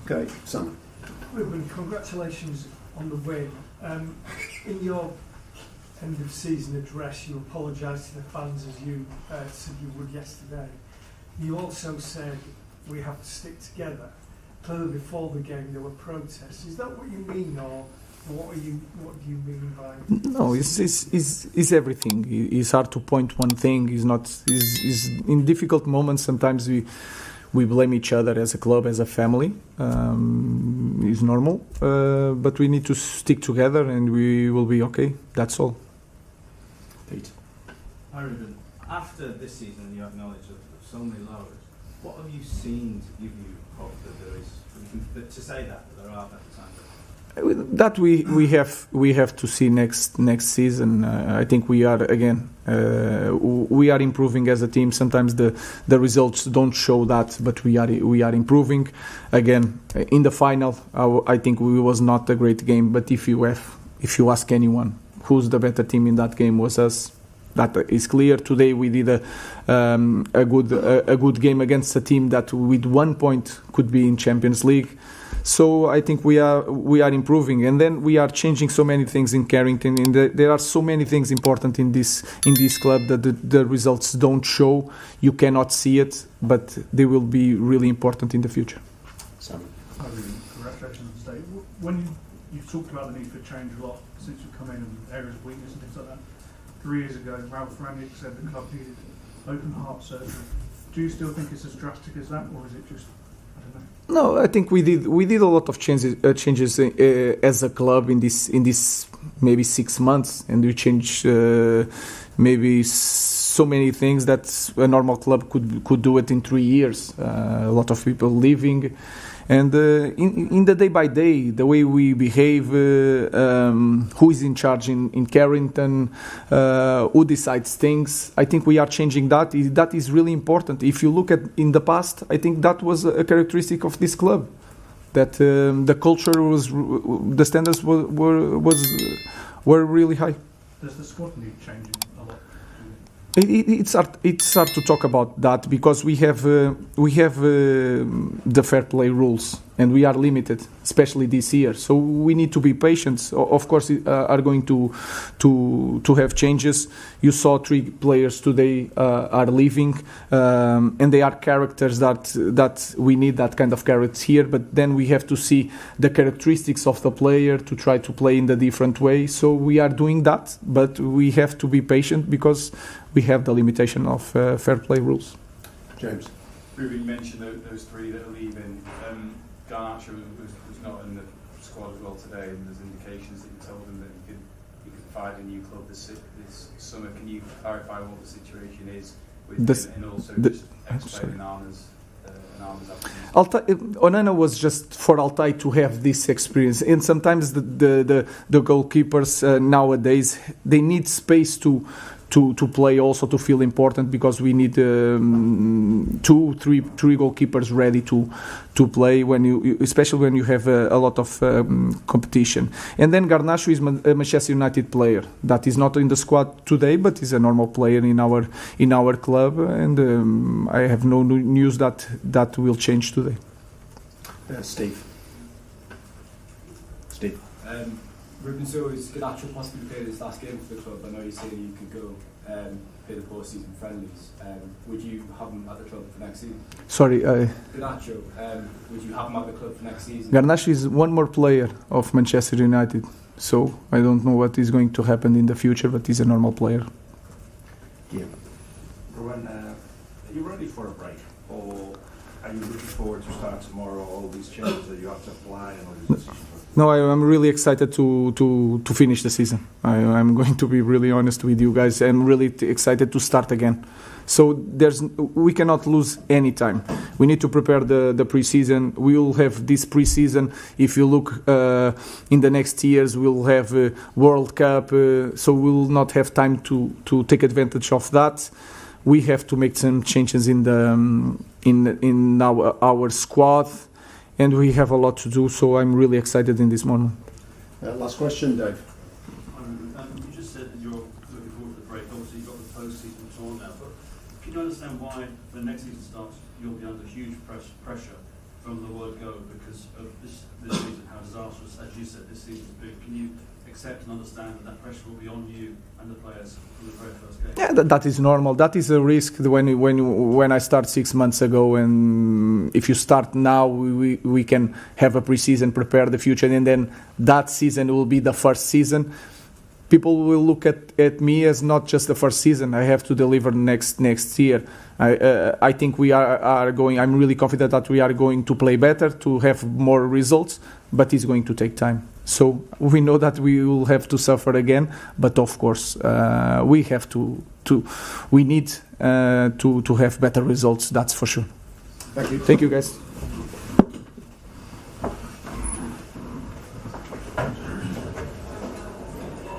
Okay, Simon. Ruben, congratulations on the win. In your end of season address, you apologised to the fans as you said you would yesterday. You also said we have to stick together. Clearly, before the game, there were protests. Is that what you mean, or what do you mean by? No, it's everything. It's hard to point one thing. It's not. Is in difficult moments. Sometimes we blame each other as a club, as a family. It's normal, but we need to stick together, and we will be okay. That's all. Pete. Hi, Ruben. After this season, you have knowledge of so many lows. What have you seen to give you hope that there is, to say that there are better times? That we have to see next season. I think we are again we are improving as a team. Sometimes the results don't show that, but we are improving. Again, in the final, I think we was not a great game. But if you ask anyone who's the better team in that game, was us. That is clear. Today we did a good game against a team that with 1 point could be in Champions League. So I think we are improving, and then we are changing so many things in Carrington. There are so many things important in this club that the results don't show. You cannot see it, but they will be really important in the future. Simon. Congratulations on today. When you've talked about the need for change a lot since you've come in and areas of weakness and things like that. 3 years ago, Ralph Rangnick said the club needed open heart surgery. Do you still think it's as drastic as that, or is it just, I don't know? No, I think we did a lot of changes as a club in this maybe 6 months, and we changed maybe so many things that a normal club could do it in 3 years. A lot of people leaving. And in the day by day, the way we behave, who is in charge in Carrington, who decides things, I think we are changing that. That is really important. If you look at in the past, I think that was a characteristic of this club, that the culture was, the standards were really high. Does the squad need changing a lot? It's hard to talk about that because we have the fair play rules and we are limited, especially this year. So we need to be patient. Of course, are going to have changes. You saw 3 players today are leaving, and they are characters that we need that kind of characters here. But then we have to see the characteristics of the player to try to play in the different way. So we are doing that, but we have to be patient because we have the limitation of fair play rules. James. Ruben, you mentioned those 3 that are leaving. Garnacho was not in the squad as well today, and there's indications that you told him that he could find a new club this summer. Can you clarify what the situation is with him, and also just explain Onana's absence? Onana was just for Altai to have this experience, and sometimes the goalkeepers nowadays they need space to play, also to feel important, because we need 2, 3 goalkeepers ready to play especially when you have a lot of competition. And then Garnacho is a Manchester United player that is not in the squad today, but is a normal player in our club, and I have no news that will change today. Steve. Ruben, so is Garnacho possibly play his last game for the club? I know you said you could go play the post-season friendlies. Would you have him at the club for next season? Sorry. Garnacho, would you have him at the club for next season? Garnacho is one more player of Manchester United, so I don't know what is going to happen in the future, but he's a normal player. Yeah. Ruben, are you ready for a break, or are you looking forward to start tomorrow? All these changes that you have to apply and all these decisions. No, I'm really excited to finish the season. I'm going to be really honest with you guys. I'm really excited to start again. So we cannot lose any time. We need to prepare the pre-season. We will have this pre-season. If you look in the next years, we'll have a World Cup. So we will not have time to take advantage of that. We have to make some changes in our squad. And we have a lot to do, so I'm really excited in this moment. Last question, Dave. You just said that you're looking forward to the break. Obviously, you've got the post-season tour now, but can you understand why, when next season starts, you'll be under huge pressure from the word go because of this season, how disastrous, as you said, this season's been. Can you accept and understand that pressure will be on you and the players from the very first game? Yeah, that is normal. That is a risk when I start 6 months ago, and if you start now, we can have a pre-season, prepare the future, and then that season will be the first season. People will look at me as not just the first season. I have to deliver next year. I think we are going. I'm really confident that we are going to play better, to have more results, but it's going to take time. So we know that we will have to suffer again, but of course we have we need to have better results. That's for sure. Thank you. Thank you, guys.